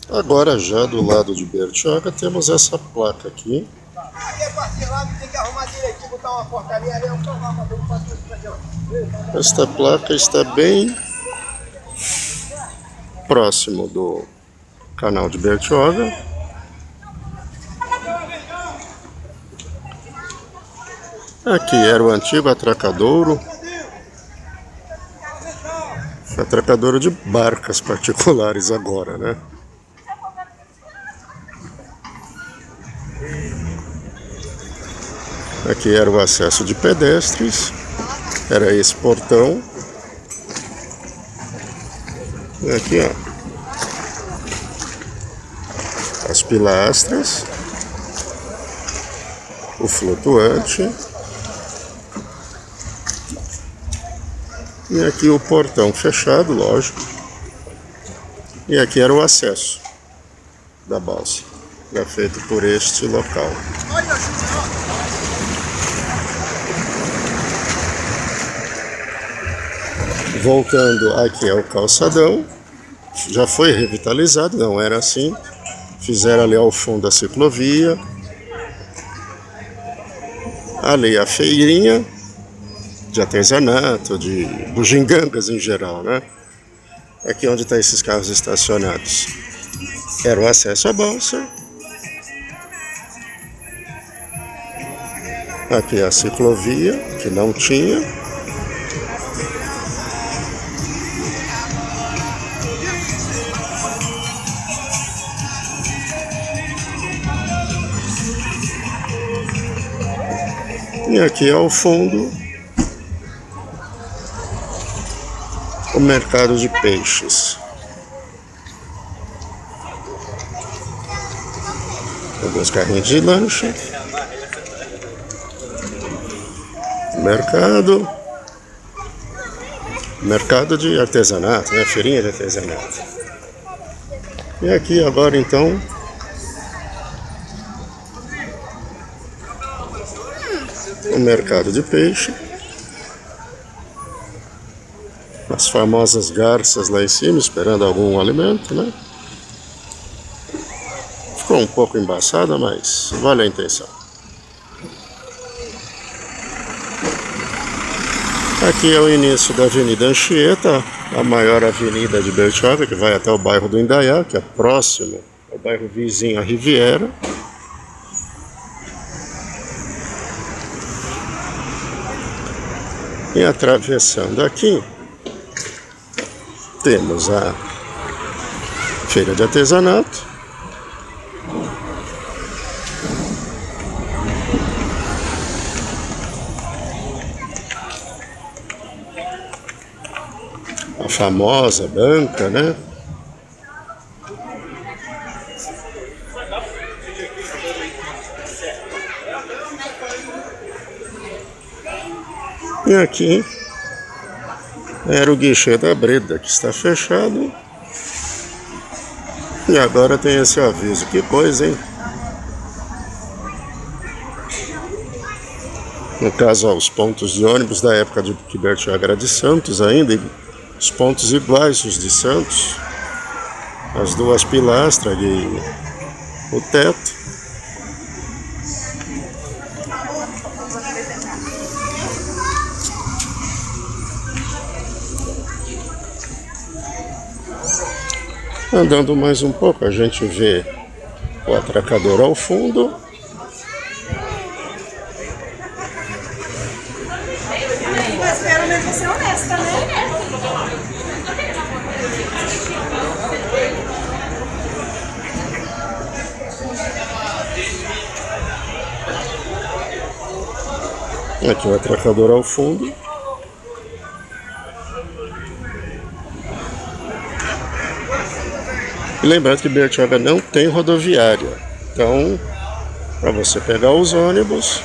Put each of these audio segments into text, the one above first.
Agora já do lado de Bertioga temos essa placa aqui. Aqui é partir lá, tem que arrumar direitinho, botar uma portaria ali, eu vou fazer um passeio aqui, ó. Esta placa está bem próximo do canal de Bertioga. Aqui era o antigo atracadouro. Atracadouro de barcas particulares agora, né? Aqui era o acesso de pedestres. Era esse portão. E aqui, ó, as pilastras, o flutuante. E aqui o portão fechado, lógico. E aqui era o acesso da balsa. Era feito por este local. Voltando aqui ao calçadão. Já foi revitalizado, não era assim. Fizeram ali ao fundo a ciclovia. Ali a feirinha de artesanato, de bugigangas em geral, né? Aqui onde estão esses carros estacionados era o acesso à balsa. Aqui a ciclovia, que não tinha. E aqui ao fundo o mercado de peixes. Alguns carrinhos de lancha. Mercado de artesanato, né? Feirinha de artesanato. E aqui agora então o mercado de peixe. As famosas garças lá em cima, esperando algum alimento, né? Ficou um pouco embaçada, mas vale a intenção. Aqui é o início da Avenida Anchieta, a maior avenida de Bertioga, que vai até o bairro do Indaiá, que é próximo ao bairro vizinho à Riviera. E atravessando aqui, temos a feira de artesanato. A famosa banca, né? E aqui era o guichê da Breda, que está fechado. E agora tem esse aviso. Que coisa, hein? No caso, ó, os pontos de ônibus da época de que Bertioga era de Santos ainda. E os pontos iguais os de Santos. As duas pilastras e o teto. Andando mais um pouco, a gente vê o atracador ao fundo. Mas pelo menos você é honesta, né? Aqui o atracador ao fundo. E lembrando que Bertioga não tem rodoviária. Então, para você pegar os ônibus,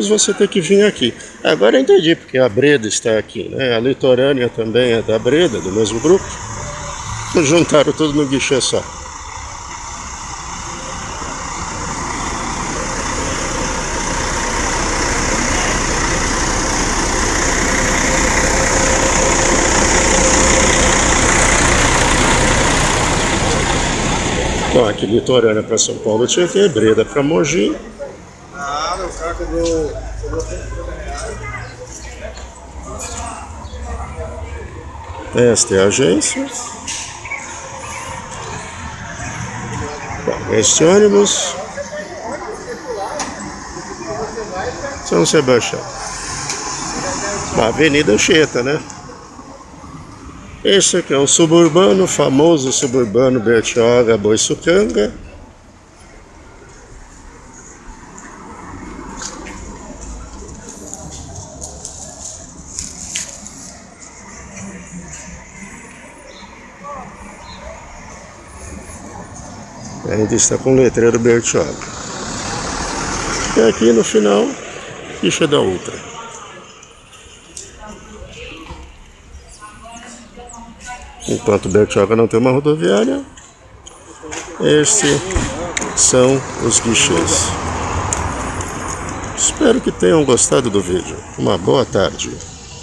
você tem que vir aqui. Agora eu entendi porque a Breda está aqui, né? A litorânea também é da Breda, do mesmo grupo. Juntaram tudo no guichê só. Bom, aqui litorânea para São Paulo tinha que Breda para Mogi. Ah, meu carro deu. Esta é a agência. Bom, este ônibus São Sebastião. Uma Avenida Anchieta, né? Esse aqui é um suburbano, famoso suburbano Bertioga Boiçucanga. Ainda está com o letreiro Bertioga. E aqui no final, ficha da Ultra. Enquanto Bertioga não tem uma rodoviária, estes são os guichês. Espero que tenham gostado do vídeo. Uma boa tarde.